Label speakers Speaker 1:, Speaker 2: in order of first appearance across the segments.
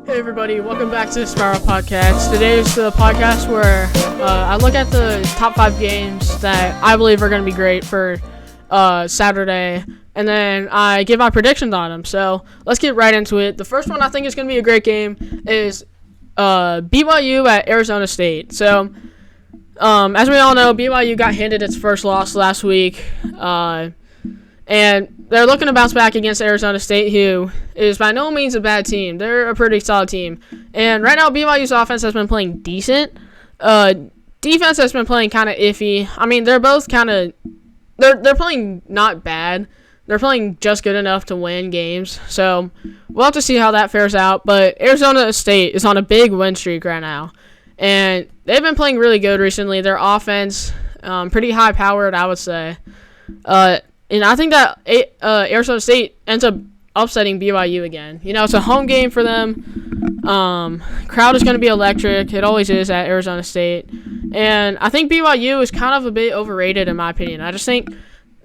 Speaker 1: Hey everybody, welcome back to the Spiral Podcast. Today is the podcast where I look at the top 5 games that I believe are going to be great for Saturday, and then I give my predictions on them. So let's get right into it. The first one I think is going to be a great game is BYU at Arizona State. So as we all know, BYU got handed its first loss last week, and they're looking to bounce back against Arizona State, who is by no means a bad team. They're a pretty solid team. And right now, BYU's offense has been playing decent. Defense has been playing kind of iffy. I mean, they're both kind of – they're playing not bad. They're playing just good enough to win games. So we'll have to see how that fares out. But Arizona State is on a big win streak right now. And they've been playing really good recently. Their offense, pretty high-powered, I would say. And I think that Arizona State ends up upsetting BYU again. You know, it's a home game for them. Crowd is going to be electric. It always is at Arizona State. And I think BYU is kind of a bit overrated in my opinion. I just think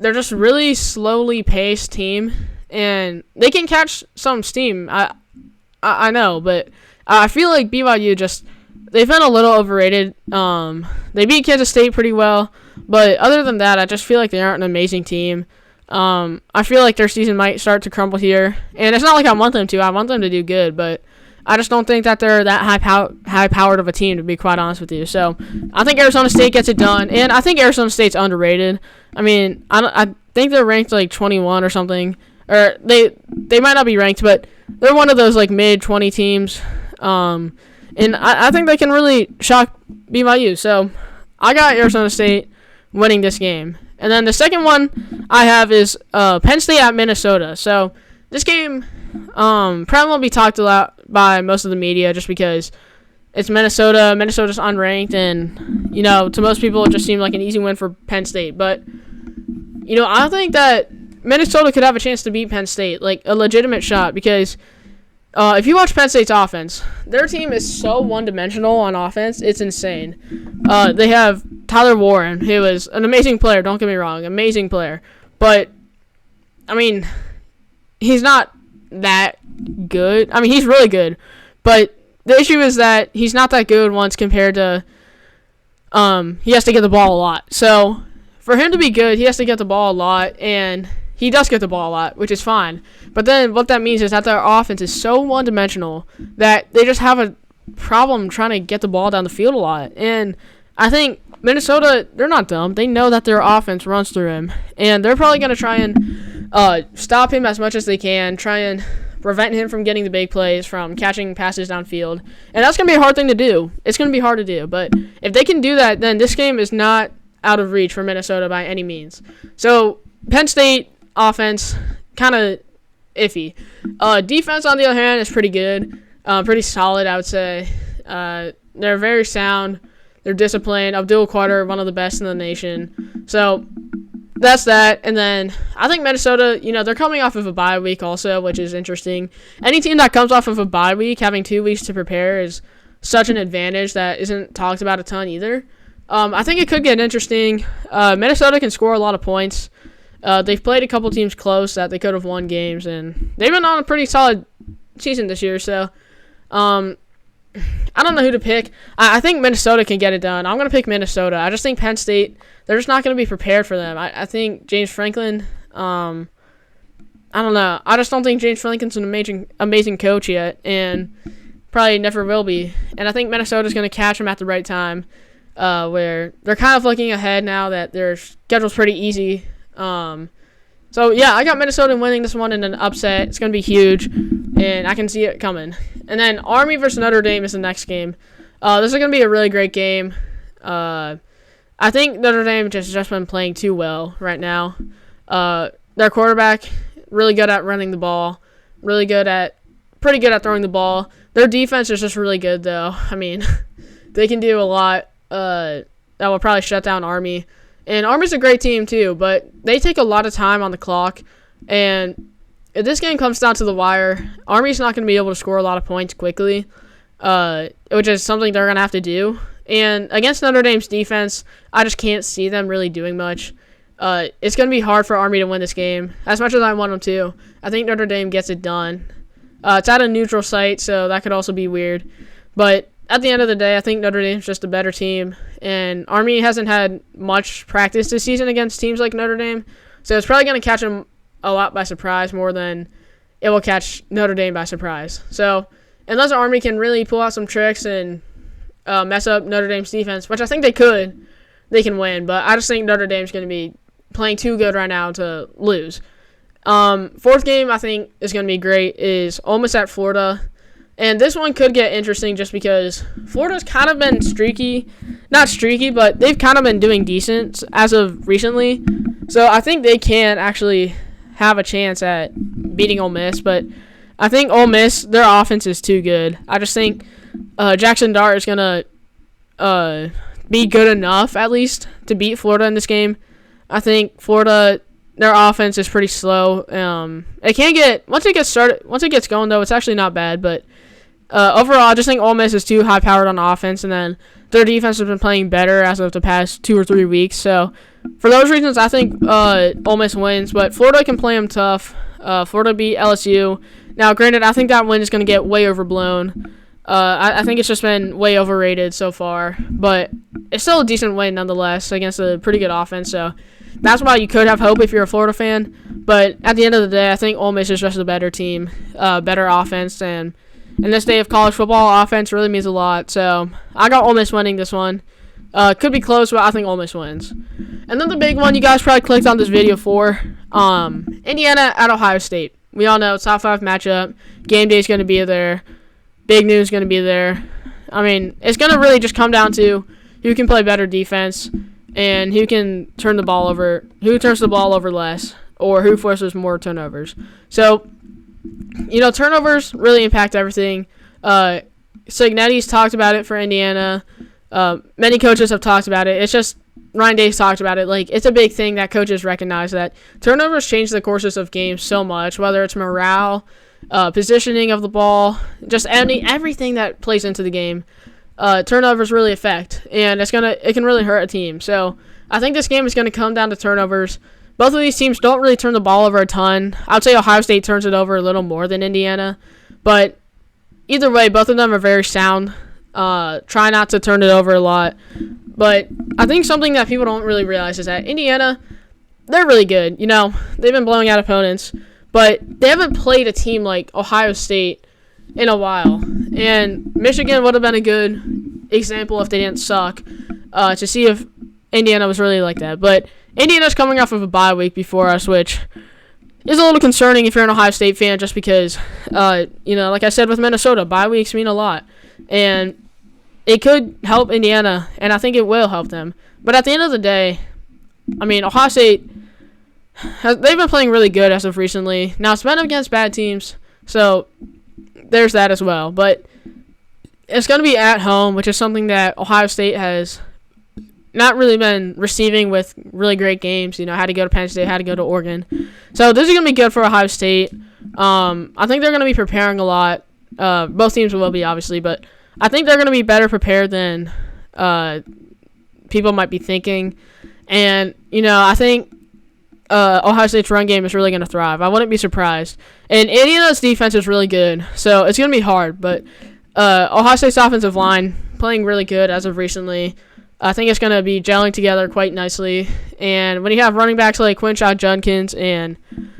Speaker 1: they're just really slowly paced team. And they can catch some steam. I know, but I feel like BYU just – they've been a little overrated. They beat Kansas State pretty well. But other than that, I just feel like they aren't an amazing team. I feel like their season might start to crumble here. And it's not like I want them to. I want them to do good. But I just don't think that they're that high-powered of a team, to be quite honest with you. So I think Arizona State gets it done. And I think Arizona State's underrated. I mean, I think they're ranked like 21 or something. Or they might not be ranked, but they're one of those like mid-20 teams. And I think they can really shock BYU. So I got Arizona State winning this game. And then the second one I have is Penn State at Minnesota. So this game probably won't be talked about by most of the media just because it's Minnesota. Minnesota's unranked, and, you know, to most people it just seemed like an easy win for Penn State. But, you know, I think that Minnesota could have a chance to beat Penn State, like a legitimate shot, because if you watch Penn State's offense, their team is so one-dimensional on offense, it's insane. They have Tyler Warren, who is an amazing player, don't get me wrong, amazing player. But, I mean, he's not that good. I mean, he's really good. But the issue is that he's not that good once compared to he has to get the ball a lot. So, for him to be good, he has to get the ball a lot, and he does get the ball a lot, which is fine. But then what that means is that their offense is so one-dimensional that they just have a problem trying to get the ball down the field a lot. And I think Minnesota, they're not dumb. They know that their offense runs through him. And they're probably going to try and stop him as much as they can, try and prevent him from getting the big plays, from catching passes downfield. And that's going to be a hard thing to do. It's going to be hard to do. But if they can do that, then this game is not out of reach for Minnesota by any means. So Penn State offense, kind of iffy. Defense, on the other hand, is pretty good. Pretty solid, I would say. They're very sound. They're disciplined. Abdul Qadir, one of the best in the nation. So that's that. And then I think Minnesota, you know, they're coming off of a bye week also, which is interesting. Any team that comes off of a bye week, having 2 weeks to prepare is such an advantage that isn't talked about a ton either. I think it could get interesting. Minnesota can score a lot of points. They've played a couple teams close that they could have won games, and they've been on a pretty solid season this year. So, I don't know who to pick. I think Minnesota can get it done. I'm going to pick Minnesota. I just think Penn State, they're just not going to be prepared for them. I think James Franklin, I don't know. I just don't think James Franklin's an amazing coach yet, and probably never will be. And I think Minnesota's going to catch him at the right time, where they're kind of looking ahead now that their schedule's pretty easy. So, yeah, I got Minnesota winning this one in an upset. It's going to be huge, and I can see it coming. And then Army versus Notre Dame is the next game. This is going to be a really great game. I think Notre Dame just been playing too well right now. Their quarterback, really good at running the ball, pretty good at throwing the ball. Their defense is just really good, though. I mean, they can do a lot that will probably shut down Army. And Army's a great team too, but they take a lot of time on the clock. And if this game comes down to the wire, Army's not going to be able to score a lot of points quickly, which is something they're going to have to do. And against Notre Dame's defense, I just can't see them really doing much. It's going to be hard for Army to win this game, as much as I want them to. I think Notre Dame gets it done. It's at a neutral site, so that could also be weird. But at the end of the day, I think Notre Dame's just a better team. And Army hasn't had much practice this season against teams like Notre Dame. So it's probably going to catch them a lot by surprise more than it will catch Notre Dame by surprise. So unless Army can really pull out some tricks and mess up Notre Dame's defense, which I think they could, they can win. But I just think Notre Dame's going to be playing too good right now to lose. Fourth game I think is going to be great is Ole Miss at Florida. And this one could get interesting just because Florida's kind of been streaky. Not streaky, but they've kind of been doing decent as of recently. So I think they can actually have a chance at beating Ole Miss. But I think Ole Miss, their offense is too good. I just think Jackson Dart is going to be good enough, at least, to beat Florida in this game. I think Florida, their offense is pretty slow. It can get, once it gets going, though, it's actually not bad. But overall, I just think Ole Miss is too high-powered on offense, and then their defense has been playing better as of the past 2 or 3 weeks. So for those reasons, I think Ole Miss wins, but Florida can play them tough. Florida beat LSU. Now, granted, I think that win is going to get way overblown. I think it's just been way overrated so far, but it's still a decent win nonetheless against a pretty good offense. So that's why you could have hope if you're a Florida fan. But at the end of the day, I think Ole Miss is just a better team, better offense, and in this day of college football, offense really means a lot. So I got Ole Miss winning this one. Could be close, but I think Ole Miss wins. And then the big one you guys probably clicked on this video for, Indiana at Ohio State. We all know it's top 5 matchup. Game day is going to be there. Big news is going to be there. I mean, it's going to really just come down to who can play better defense and who can turn the ball over, who turns the ball over less, or who forces more turnovers. So, turnovers really impact everything. Signetti's talked about it for Indiana. Many coaches have talked about it. It's just Ryan Day's talked about it. Like, it's a big thing that coaches recognize that turnovers change the courses of games so much, whether it's morale, positioning of the ball, just everything that plays into the game. Turnovers really affect, and it can really hurt a team. So I think this game is going to come down to turnovers. Both of these teams don't really turn the ball over a ton. I would say Ohio State turns it over a little more than Indiana, but either way, both of them are very sound. Try not to turn it over a lot. But I think something that people don't really realize is that Indiana, they're really good. They've been blowing out opponents, but they haven't played a team like Ohio State in a while. And Michigan would have been a good example if they didn't suck, to see if Indiana was really like that. But Indiana's coming off of a bye week before us, which is a little concerning if you're an Ohio State fan, just because, like I said with Minnesota, bye weeks mean a lot. And it could help Indiana, and I think it will help them. But at the end of the day, I mean, Ohio State, they've been playing really good as of recently. Now, it's been against bad teams, so there's that as well. But it's going to be at home, which is something that Ohio State has not really been receiving with really great games. Had to go to Penn State, had to go to Oregon. So this is going to be good for Ohio State. I think they're going to be preparing a lot. Both teams will be, obviously, but I think they're going to be better prepared than people might be thinking. And, I think Ohio State's run game is really going to thrive. I wouldn't be surprised. And Indiana's defense is really good, so it's going to be hard. But Ohio State's offensive line playing really good as of recently. I think it's going to be gelling together quite nicely. And when you have running backs like Quinshon Judkins and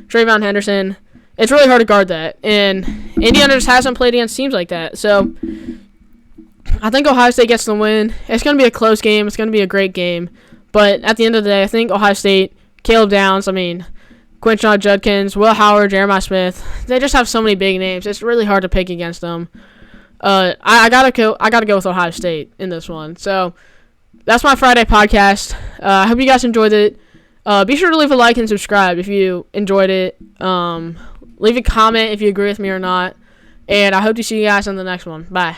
Speaker 1: Trayvon Henderson, it's really hard to guard that. And Indiana just hasn't played against teams like that. So I think Ohio State gets the win. It's going to be a close game. It's going to be a great game. But at the end of the day, I think Ohio State, Caleb Downs, Quinshon Judkins, Will Howard, Jeremiah Smith, they just have so many big names. It's really hard to pick against them. I gotta go with Ohio State in this one. So that's my Friday podcast. I hope you guys enjoyed it. Be sure to leave a like and subscribe if you enjoyed it. Leave a comment if you agree with me or not. And I hope to see you guys on the next one. Bye.